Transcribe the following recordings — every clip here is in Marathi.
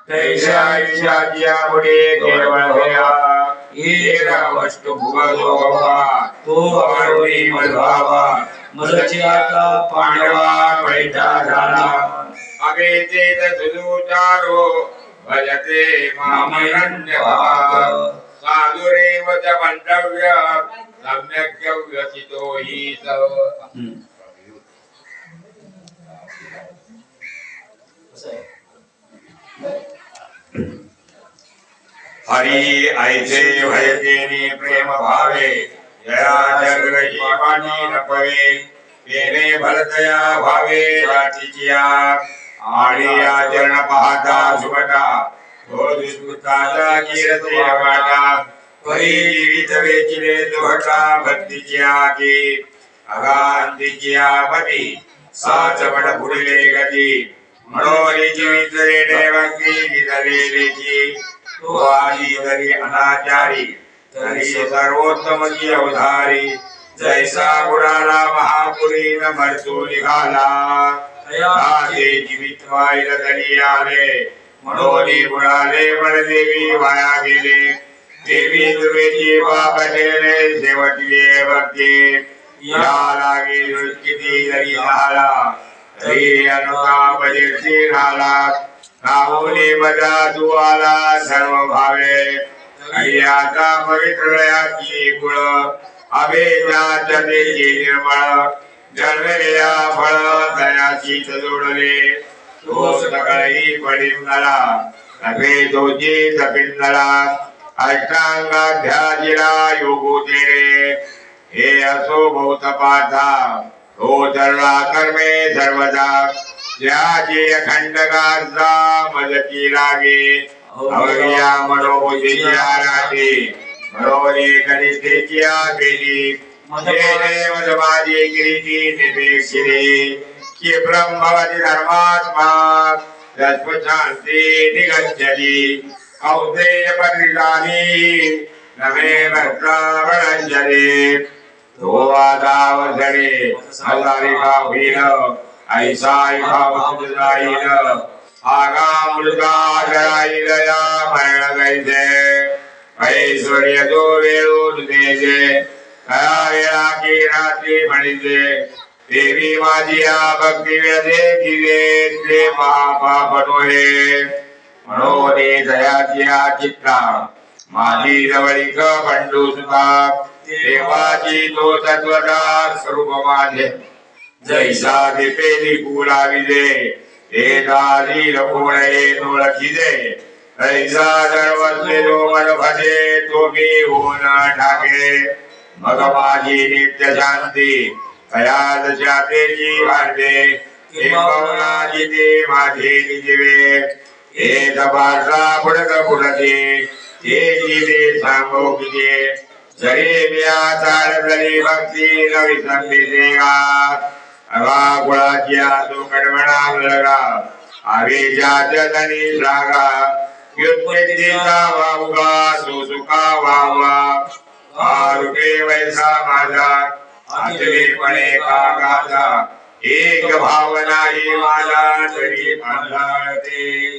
तैशा ईशाजिया मुडे केवळ भया येरा वस्तु भुवलो बाबा तो अरुणी मधभावा मदची आता पांडवा पैठा झाला अगे चेत सुदुचारो भजते मामनन्य भाव साधुरे वच मंतव्य सम्यक व्यसितो हि सव हरी ऐसे भयतेने प्रेम भावे जया जगही पाणी न पवे तेने भरतया भावे रातीचिया आळी आचरण पाहता सुभटा तो दुष्कृताचा कीर्ती वाटा परी जीवित वेचिले दुभटा भक्तीच्या की अगांतीच्या पती साचवड पुढले गती मनोरी जीवित रे भक्ती गिरलेलीची तो आली तरी अनाचारी तरी सर्वोत्तम की अवधारी जैसा बुडाला महापुरी न मरतो निघाला ते जीवित व्हायला तरी आले मनोनी बुडाले देवी वाया गेले देवी दुर्वेची बाप ठेले शेवटले भक्ती या लागे किती जरी झाला तरी अनुताप जीर्ती झाला काहुनी बजा दुआला सर्व भावे अय्याचा पवित्रयाची कुळ अभेदाच्या तेजी निर्मळ जन्मलेल्या फळ दयाची जोडले तो सकळही पडिंदला अभे दोजी तपिंदला अष्टांगाध्याजिला योगो तेरे हे असो बहुत पाथा तो धरला कर्मे सर्वदा ज्याचे अखंड गाजा मदती लागे अवघ्या मनोबुद्धीच्या राठी मनोरे कनिष्ठेची केली जेणे मधमाजी गिरीची निपेक्षिली की ब्रह्मवती धर्मात्मा तत्वशांती निगच्छली औदेय परिधानी नवे भक्तावरंजले तो आदावधरे हजारिका होईल ऐसा भावजाईल आगा मुलगा जराईल या मरण गैसे ऐश्वर्य जो वेळून देजे कया वेळा की रात्री म्हणिजे देवी माझिया भक्ती व्यदे दिवे ते महापाप नोहे मनोने दयाचिया चित्ता माझी जवळीक पंडू सुता देवाची तो तत्वता स्वरूप माझे जैसा दिपेली पुला विजे हे दाली लकोणे नोळखिजे ऐसा सर्वस्वे जो मन भजे तो मी होऊन ठाके मग माझी नित्य शांती कया दशातेची वाढते हे पवनाची ते माझे निजीवे हे तपासा पुढक पुढते हे जीवे सांगो किजे जरी मिया चालतली भक्ती नवी संधीचे गा अवा गुळाच्या तो कडवणा लगा आवेशाच्या धनी सागा युद्धेचा वावगा तो सुखा वावा आरुके वैसा माझा आचलेपणे का गाजा एक भावना ही माझा तरी आंधळते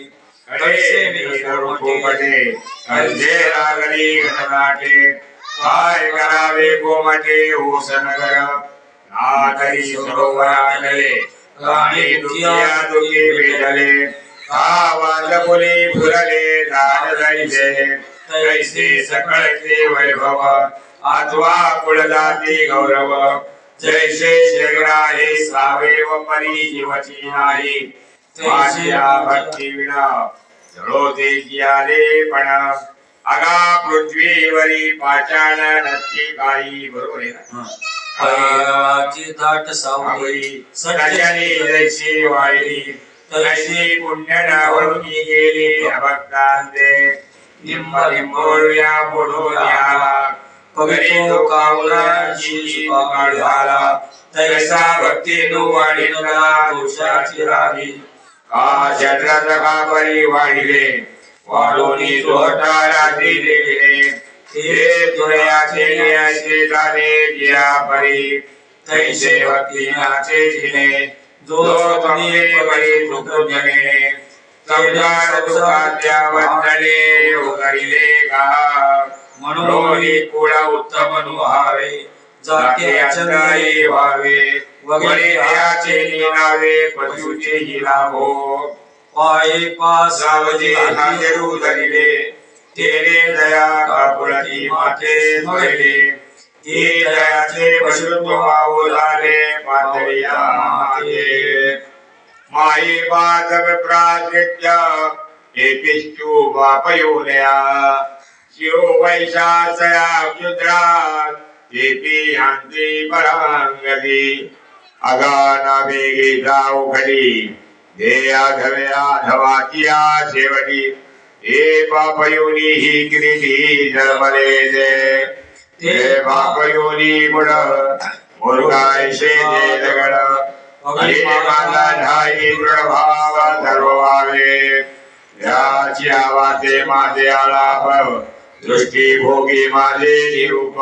कडे मी करू कोमटे कंजे लागली घनघाटे काय करावे कोमटे ओसन गरम आदरी सरोवराले राणी दुनिया दुखी वेदले आवाज बोली फुलले दान जायचे तैसे सकळते वैभव आत्वा कुळजाती गौरव जैसे शरीरा हे सावेव परी जीवची नाही माझ्या भक्ती विना जळोते जियाले पण अगा पृथ्वीवरी पाषाण नसती काही बरोबर आहे ना पैरवाची दाट सावली सजनी जैसी वाहिली तैसी पुण्य नावरून गेली अभक्तांते निम्म निंबोळ्या मोडून आला पगडी तो कावला शिशी काढाला तैसा भक्ती नु वाढिला दोषाची राही का चंद्राचा का परी वाढिले वाढोनी जोटा रात्री गेले हे तुळयाचे न्यायचे झाले जिया परी तैसे भक्ती नाचे जिने जो तुम्ही परी सुख जने संसार दुःखाच्या वंदने उघडिले गा म्हणून कुळ उत्तम नुहावे जाती अंतरी व्हावे वगैरे याचे निनावे पशुचे हिलाभो पाये पास सावजी हातेरू धरिले तेरे दया कापुरती माते स्मरले ते दयाचे पशुत्व वाहू झाले पातळीया माते माई बाधव प्राकृत्य एपिष्टू बापयोनया शिव वैशाचया क्षुद्रात एपी हंती परांगती अगाना वेगे जाऊ घडी हे आधव्या धवातिया शेवटी हे बापयोनी ही गिरिधी जन्मले जे ते बापयोनी गुण मुरुगायशे जे दगड माझा ढाई दृढभाव सर्वभावे याची आवाते माझे आलाप दृष्टी भोगी माझे निरूप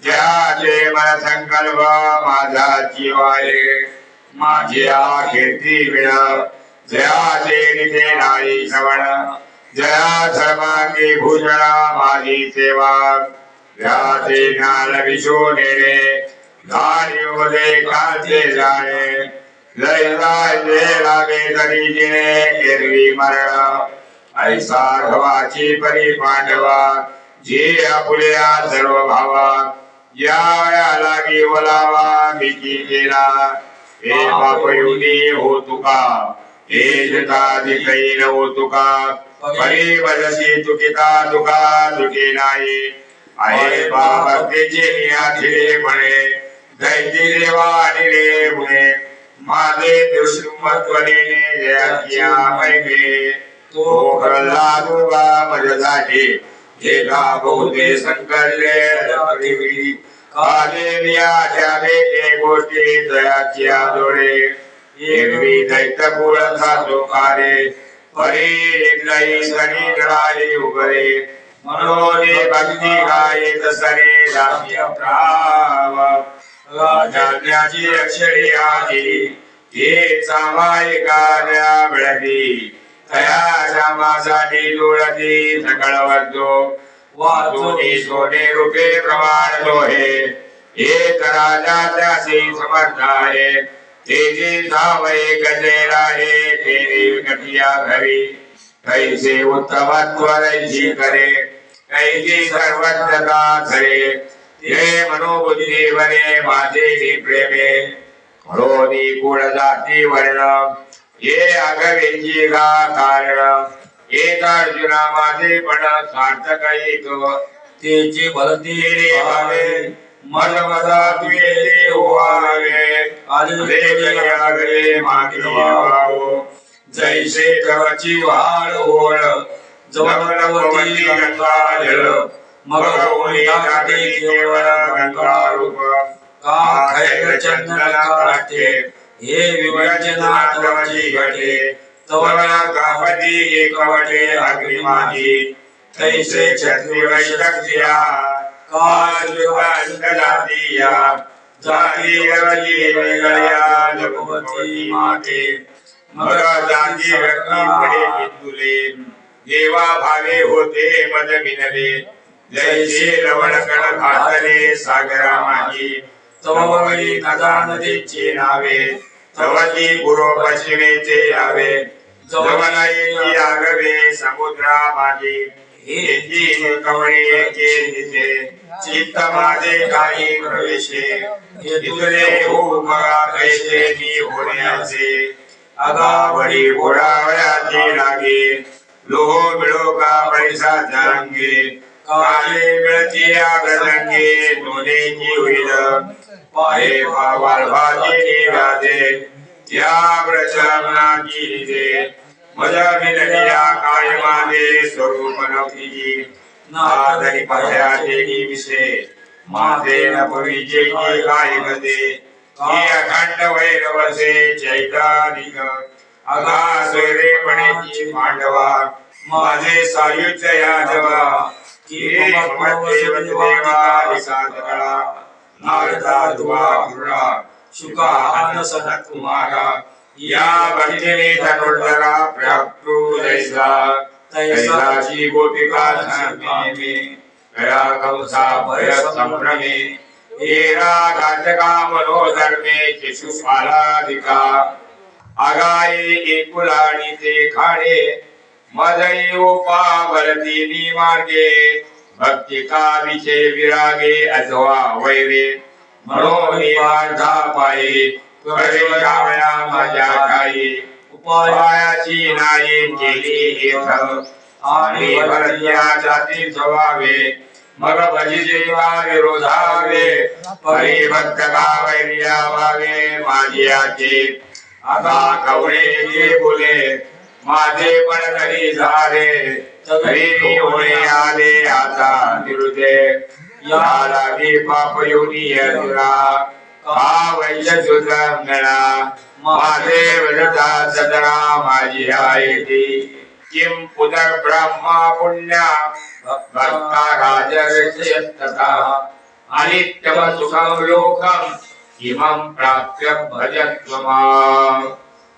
ज्याचे मन संकल्प माझा जीवाये माझी कीर्ती विण जयाचे निधे नाही श्रवण जया धर्मांगी भूषण माझी सेवा ज्याचे ज्ञान विशो नेणे धार्योदे कांते जाणे लय लागे तरी जिने गिरवी मरण ऐसा गवाची परी पांडवा जे आपुल्या सर्व भावा या लागी वलावा मिकी गेला हे बापयुनी हो तुका हे जतादी काही न हो तुका परी वजसी चुकिता तुका चुकी नाही आहे भक्तीचे नियाथिले म्हणे दैती देवा निरे मुळे माझे दुष्मत्वने जयाकिया मैगे तो प्रल्हादुबा मजसाठी एका बहुते संकल्ले काले नियाच्या भेटे गोष्टी दयाच्या जोडे एरवी दैत्य पुळथा जोकारे परी एकलाई सनी जळाले उभरे मनोने भक्ती गाये तसरे राम्य प्राव राजाची अक्षरी आधी हे सामायिका मिळती तया श्यामासाठी जोडती सकळ वजो वाचोनी सोने रूपे प्रमाण लोहे एक राजा त्यासी समर्थ आहे तेजी धावये गजेला हे तेरी विकटिया घरी कैसे उत्तमत्व रैशी करे कैसी सर्वज्ञता धरे हे मनोबुद्धी वरे माझे प्रेमे हळोनी कुळ जाती वर्ण हे आगवेची गा कारण एक अर्जुना माझे पण सार्थक एक तेची भलती रे भावे मन मदा तुये होवावे आले मागे वावो जैसे कवची वाळ ओळ जवळवती गंगा जल मग ओळी काठी केवळ गंगा रूप का खैर चंदन काठे हे विवंचना तवची घटे तवना कापती एकवटे अग्निमाही तैसे छत्री वैशक्तिया काल विवंचनादिया जाती रवजी वेगळ्या जगवती माते मग जाती रक्ती पडे बिंदुले देवा भावे होते मद मिनले जैसे लवण कण घातले सागरा माही तववळी नदा नदीची नावे तवती पूर्व पश्चिमेचे यावे जवनाई आगवे समुद्रा माही हेची कवळी एके दिसे चित्त माझे काही प्रवेशे इतरे हो मगा कैसे मी होण्याचे अगावडी घोडावयाची लागे लोह मिळो का पैसा जांगे काले मिळती आगरंगे दोन्हीची होईल पाहे पावाल भाजी व्याधे त्या व्रचनाची दे मजा मिलनिया काय माझे स्वरूप नवतीजी नादरी पाह्याचे विषे माझे नपवीचे की काय गदे की अखंड वैरवसे चैतानिक अगा सोयरेपणेची मांडवा माझे सायुज्य यादवा की देव देवा साधका नारदा दुवा गुरा शुका अन्न सनत कुमारा या भक्तीने धनुर्धरा प्राप्तु तैसा तैसाची गोपिका धर्मे गया कंसा भय संभ्रमे येरा घातका मनोधर्मे शिशुपालाधिका आगाये एकुलाणी ते खाणे मदई उपा भरतीनी मार्गे भक्ती का विषय विरागे अथवा वैरे म्हणून माझा पायी परमेश्वरा माझ्या काही उपायाची नाही केली एक आणि भरत्या जाती जवावे मग भजी देवा विरोधावे परिभक्त का वैर्या व्हावे माझी आचे आता कवळे जे बोले माझे पण घरी झाले घरी होणे आले आता निरुदे या लागे पाप योनी अधुरा का वैश्य सुधंगणा माझे वृद्धा सदना माझी आहे ती किम पुनर् ब्रह्मा पुण्या भक्ता राजर्षयस्तथा अनित्यम सुखम लोकम इमं प्राप्य भजत्वमाम्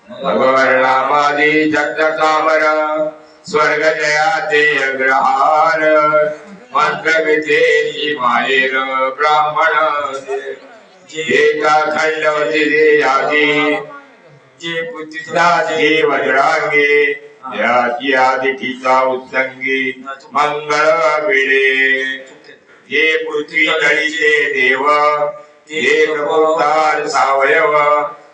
भगवन्नामादि जगदकामर स्वर्ग जयाते अग्रहार मंत्र विधेयी मायेर ब्राह्मण जेता खंडवती दे आदि जे पुतिदाजी वज्रांगे याची आदितीचा उत्संगी मंगळ वेळे जे पृथ्वी तळीचे देव ते प्रभुतार सावयव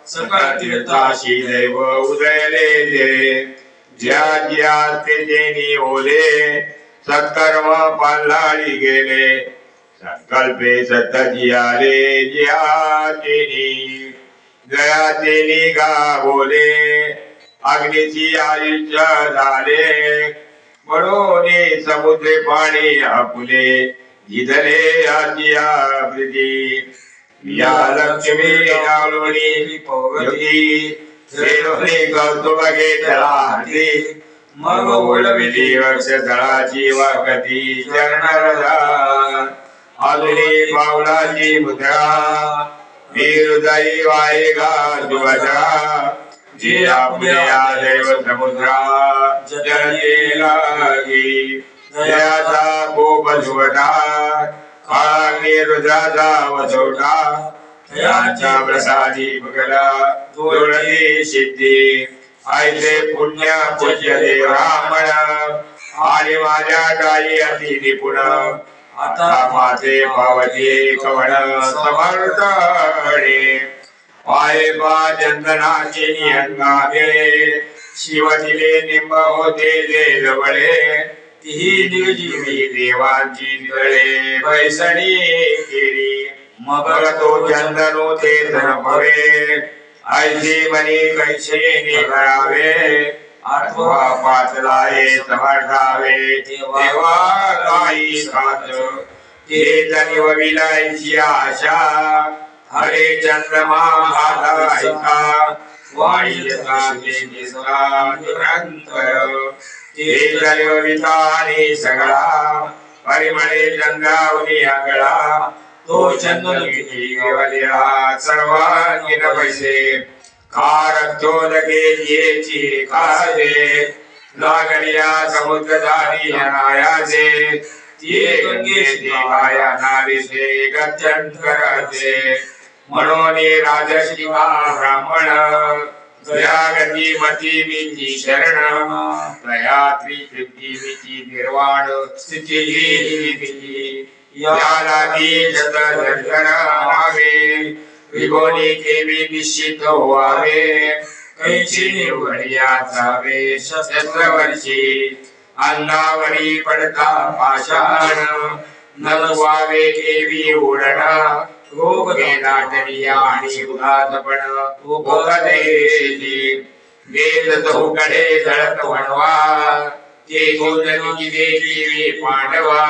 सकळ तीर्थाशी दैव उदयले जे ज्या ज्या ते जेनी ओले सत्कर्म पालाळी गेले संकल्पे सतजी आले ज्या तेनी जया तेनी गा बोले अग्नीची आयुष्य झाले म्हणून समुद्रे पाणी आपुले जिधले आजिया प्रीती या लक्ष्मी नावलोनी योगी श्रेणोनी कौतुक घेतला मग ओळविली वर्ष तळाची वाकती चरणरजा आधुनी पावलाची मुद्रा हृदयी वायगा जुवजा जी आपल्या देव समुद्रा जलते लागी दयाचा कोप झुवटा काळांनी हृदयाचा वसवटा दयाच्या प्रसादी बगला जोडली सिद्धी आयते पुण्य पूज्य देवामण आणि माझ्या काही अति निपुण आता माझे पावते कवण समर्थणे पाये पा चंदनाचे नियंगाले शिवतिले निंब होते जे जवळे तिही निर्जीवी देवांची निळे बैसणी केली मग तो चंदनो ते धनपवे ऐशी मनी कैसे निघावे आठवा पाचलाये समर्थावे तेव्हा काही खात ते जनिव विलायची आशा हरे चंद्रमा भागायचा वाणीचा ते निरंतर ते जनिव वितानी सगळा परिमळे चंद्रावनी आगळा तो चंदन विवल्या सर्वांगी न पैसे कारक्योदके येची काजे लागलिया समुद्रधारी अनायासे ते गंगे देवाया नाविसे गत्यंतराचे म्हणून राजश्री ब्राह्मण दयागती मती मिती शरण दयात्री तृप्ती मिती निर्वाण स्थिती यालागी जत दर्शनावे विगोनी केवी निश्चित व्हावे कैची निवडिया जावे शस्त्रवर्षी अन्नावरी पडता पाषाण नलवावे केवी ओढणा रोग वेदाटनी आणि उदातपण भोगदेली वेद चौकडे जळत वणवा ते गोंधनी देवी पांडवा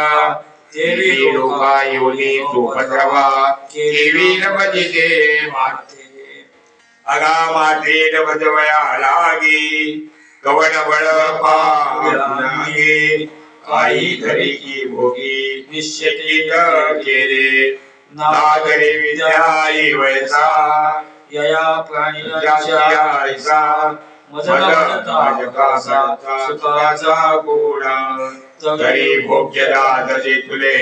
तेरी लोका योनी तोपद्रवा केवी न बजिते माते अगा माते न बजवया लागी कवन बळ पागे काही घरी की भोगी निश्चित केले नागरी विद्याई वैसा यया प्राणियांच्या ज्याच्या मजला सुखाचा गोडा तरी भोग्य दादचे तुले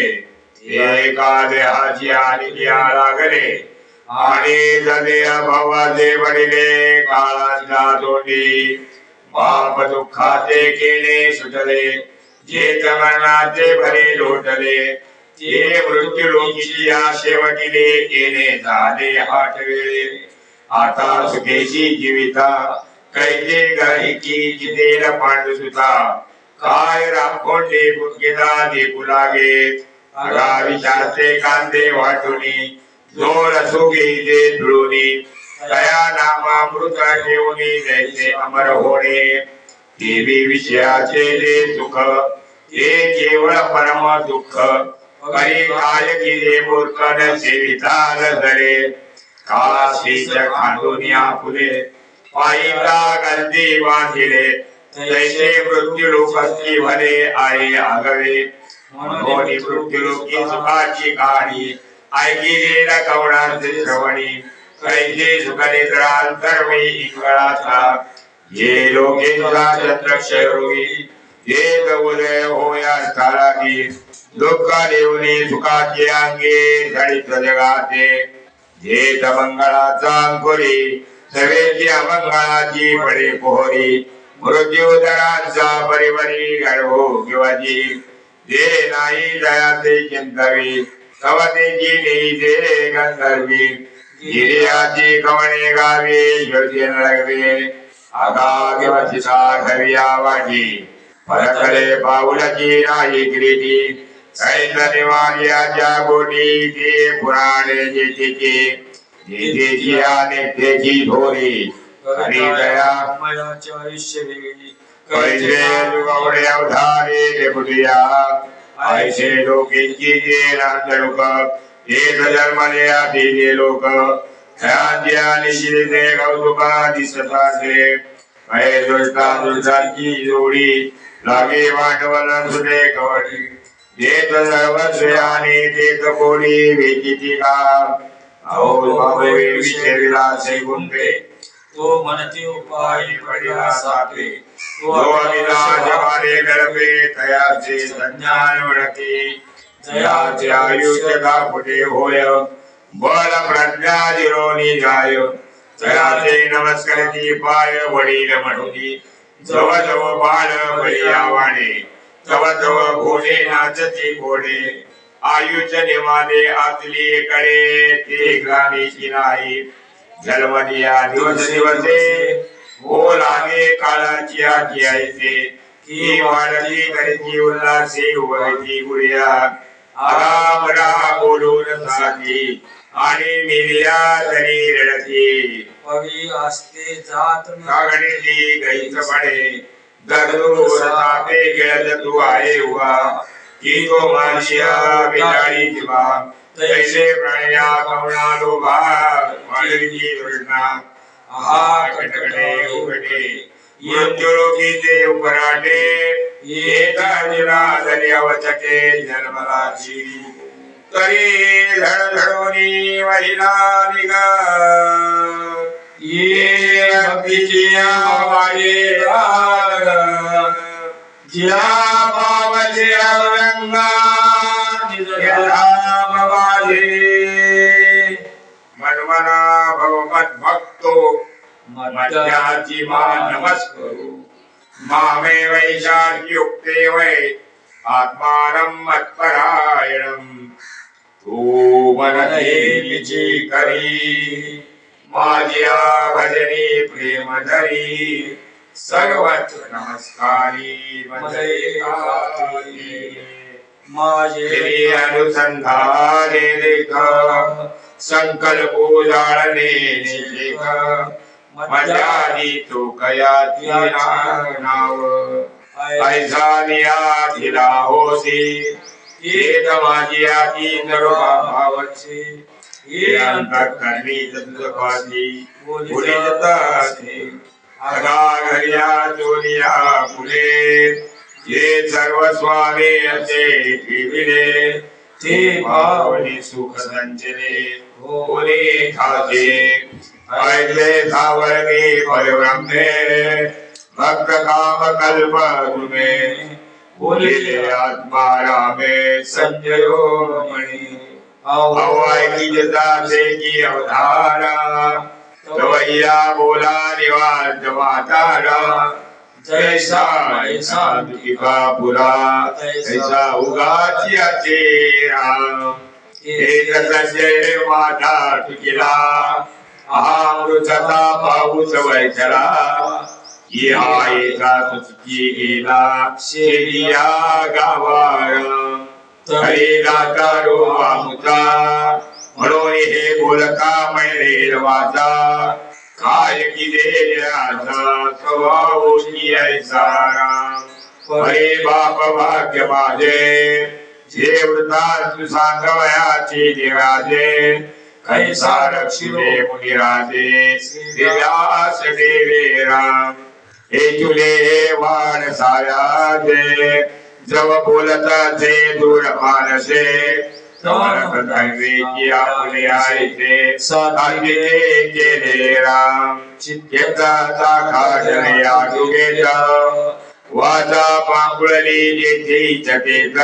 एका देहाची आणि किया लागले आणि जले अभावाचे वडिले काळाच्या तोंडी पाप दुःखाचे केले सुटले जे मरणाचे भरे लोटले ते मृत्यू लोकीची या शेवटीले येणे झाले आठवेळे आता सुखेची जीविता कैसे गायकी जितेला पांडुसुता काय राखोंडे बुद्धिदा देखू लागे अगा विचारते कांदे वाटुनी जोर सुगी दे धुळुनी तया नामामृत ठेवणी जैसे अमर होणे देवी विषयाचे जे सुख ते केवळ परम दुःख करी काय किरे मूर्खन सेविताल धरे काशीच खांडोनिया फुले पायिका गर्दी बांधिले तैसे मृत्यू लोकस्ती भले आहे आगवे म्हणून मृत्यू लोकी सुखाची कहाणी ऐकिले न कवणाचे श्रवणी कैसे सुखनिद्रांतर्मी इंगळाचा ये लोकेचा चंद्रक्षय रोगी ये उदय होया स्थारागी दुःख देऊनी सुखाचे अंगे धडित जगाते जेत मंगळाचा अंकुरी सवेची अमंगळाची पडे पोहरी मृत्यूदरांचा परिवरी गर्भो किंवाजी जे नाही दयाचे चिंतवी कवतेची नेते गंधर्वी गिर्याची कवणे गावे योजन लागवे आगागिवचिता घविया वाटी परकले पाऊलाची नाही गिरीती कैतनिवार्याच्या गोटी ते पुराणे जेतेची जेतेची अनेकतेची धोरी हरी दया मयाच्या आयुष्य वेळी कैसे जुगवडे अवधारे लेपुटिया ऐसे लोकेची जे राजलोक एक जन्मले आधी जे लोक ह्या निशिले कौतुका दिसताचे कै दुष्टा दुष्टांची जोडी लागे वाटवल सुदे कवडी देत सर्वस्व आणि देत कोडी वेचिती का अहो बाबे विषय विलासे गुंपे तो म्हणते उपाय पडिला सापे तो अविनाश जगाने गळपे तयाचे संज्ञान वळते जयाचे आयुष्य दापुटे होय बल प्रज्ञा जिरोनी जाय जयाचे नमस्कारती पाय वडील म्हणूनी जव जव बाळ बळीयावाणे तव तव घोडे नाचती घोडे आयुष्य निमाने आतली कडे ते ग्रामीची नाही जन्मदिया दिवस दिवसे हो लागे काळाची आजी आयते की वाढली करची उल्हासी उभयची गुडिया आरामरा बोलून साथी आणि मिलिया तरी रडती पवी असते जात कागडीली गैस पडे दरदू सापे गिळत तू आहे उभा की तो मानशिया बिचारी जीवा तैसे प्राण्या कवणा लोभा वाढीची तृष्णा आहा कटकटे उघडे मृत्युलोकीचे उपराटे येता निरादरी अवचटे जन्मराची तरी धडधडोनी वहिला निगा ये भक्तीची आवाजे ज्या भावाचे अवरंगा मनमना भगवत भक्तो मध्याची मा नमस्करू मामे वैशाख्युक्ते वै आत्मानं मत्परायणं तू मनदेवीची करी माझ्या भजनी प्रेम धरी सर्वत्र नमस्कारी माझे अनुसंधाने लेख संकल्प जाळणे लेख मजानी तो कयाची नाव ऐसानिया दिला होसी ये माझी आती नरोबा भावची ये अंतःकरणी तत्वपाती बोलित असते अगा घरिया चोरिया फुले ये सर्व स्वामी असे ठेविले ते पावनी सुख संचले होले खाते ऐसे सावरणी परिब्रह्मे भक्त काम कल्प गुणे बोले आत्मा रामे संजयो मणि हवाई की जता से की अवधारा तवैया बोला निवास मातारा जैसा ऐसा दुखी का बुरा ऐसा उगाचिया चेरा एक संजय माता तुझिला अमृतता पाऊस वैचला या एका तुझी गेला शेरिया गावार हरे दातारो आमुता म्हणून हे बोलका मैरेल वाचा काय की दे आता स्वभावशी ऐसा हरे बाप भाग्य माझे जे वृत्ता तू सांगवयाची देवाजे कैसा रक्षिले मुनिराजे दिव्यास देवे राम हे तुले वाण सायाजे जव बोलता ते दूर मानसे की आपले आयते साधिते केले राम चित्ताचा खाजले आडुगेत वाचा पांगुळली जेथे चकेत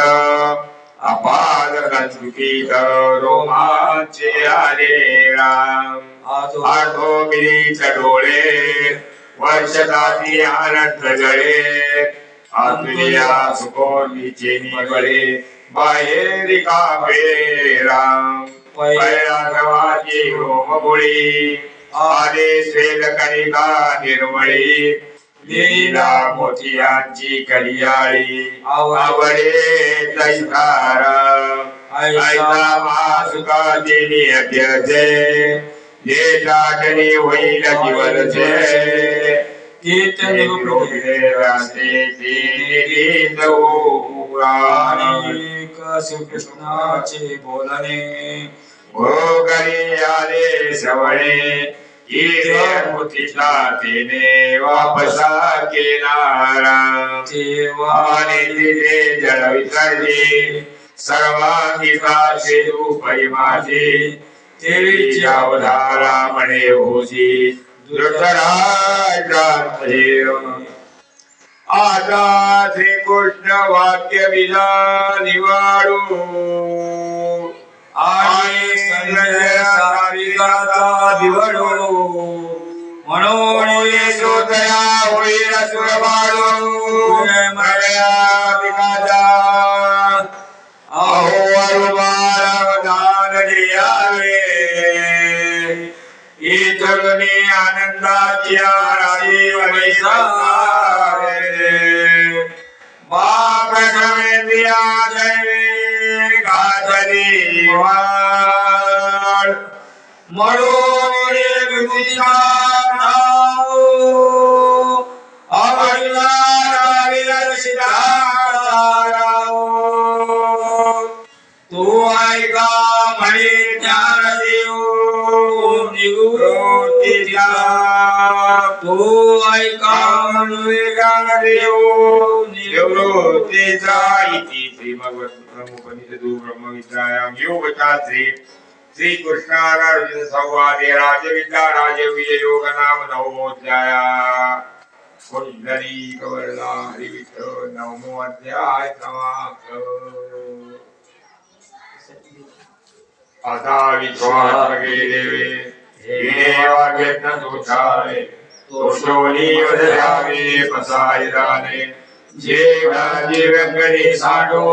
अपार कंचुकीत रोमांचे आले राम आठो मिरीच डोळे वर्षदाती आनंद जळे आतुलिया सुकोनीचे निगळे बाहेर कापे राम पैरागवाची होमबुळी आले स्वेद कणिका निर्मळी लीला मोतियांची कलियाळी आवडे तैसारा ऐसा मासुका देणी अध्यजे जे दाटणी होईल जीवनचे कीर्तन रूपे कृष्णाचे बोलणे भोगरी आले सवळे मोतीचा तेने वापसा केला तेव्हा दिले जळ विसरले सर्वांगीचा शेदू माझे देवीच्या अवधारा म्हणे होशी आता श्रीकृष्ण वाक्य विजा निवाडू आणि संजय साविकाचा दिवडो म्हणून यशोदया होईल सुरबाळू मया विकाजा अहो अरुबार जियावे इतरुनी आनंदाची राजी वैसारे बाप समेंद्रिया दैवे गाजरी वाळ म्हणून विभूतीचा नाव अवैलार तू ऐका म्हणे ज्ञान देऊ निवृत्तीचा तू ऐका म्हणे ज्ञान देऊ निवृत्तीचा इति श्रीमद् ब्रह्मोपनिषदु ब्रह्मविद्यायां योगशास्त्रे श्री कृष्णार्जुन संवादे राजविद्या राजवीय योग नाम नवमोऽध्याय कुंडली कवरला हरिविठ्ठल नवमो अध्याय समाप्त आता विश्वात्मके देवे देवाज्ञ दोषाले दोषोनी वदयावे पसायदाने जे जीवंगणी साडो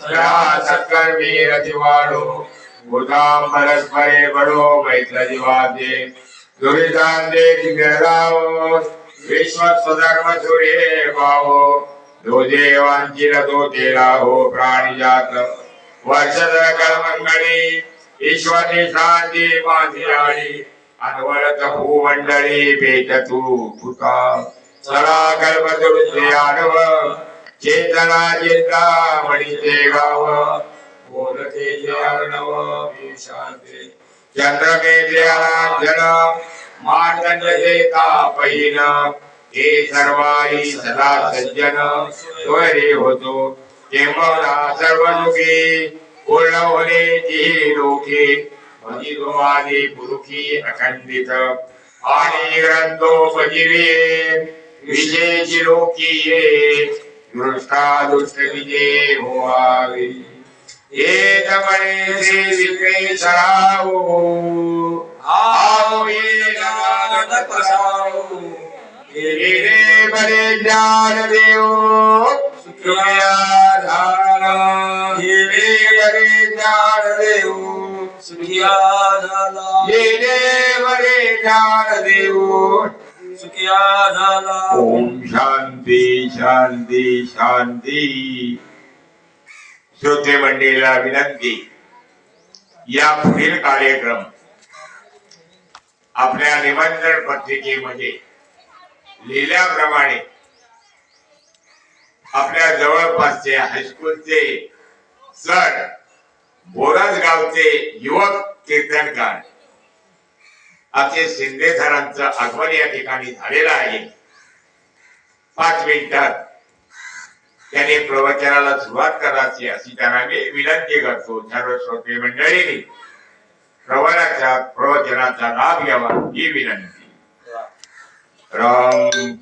तया सत्कर्मी रतिवाडो भूतां परस्परे बडो मैत्र जीवादे दुरितांदे दिव्यराव विश्वस्वधर्म सूर्ये भावो दो देवांची रतो तेरा हो प्राणिजात वर्षद कर्मंगळी ईश्वरी शांती माधियाळी अनवरत भूमंडळी भेटतू फुका सरा कल्पतुरुचे आडव चेतना चिंता मणिचे गाव बोलते जे अर्णव शांती चंद्रमेचे जन मार्तंडते तापहीन हे सर्वाई सदा सज्जन स्वरे होतो किंबहुना सर्व दुखी पूर्ण होणे ती लोके भजितवादी पुरुषी अखंडित आणि ग्रंथोपजीवे विजेची लोकीये दृष्टादुष्ट विजय होवावे एक म्हणे से विक्रे सरावो आओ ये गान कसावो रे बरे ज्ञान देव सुखिया झाला रे बरे ज्ञान देव सुखिया झाला ये बरे ज्ञान देव सुखिया झाला ओम शांती शांती शांती श्रोते मंडळीला विनंती या पुढील कार्यक्रम आपल्या निमंत्रण पत्रिकेमध्ये लिहिल्याप्रमाणे आपल्या जवळपासचे हायस्कूलचे सर बोरज गावचे युवक कीर्तनकार अक्षय शिंदे सरांचं आगमन या ठिकाणी झालेलं आहे 5 मिनिटात त्याने प्रवचनाला सुरुवात करायची अशी त्यांना मी विनंती करतो सर्व श्रोते मंडळींनी प्रवचनाचा लाभ घ्यावा ही विनंती राम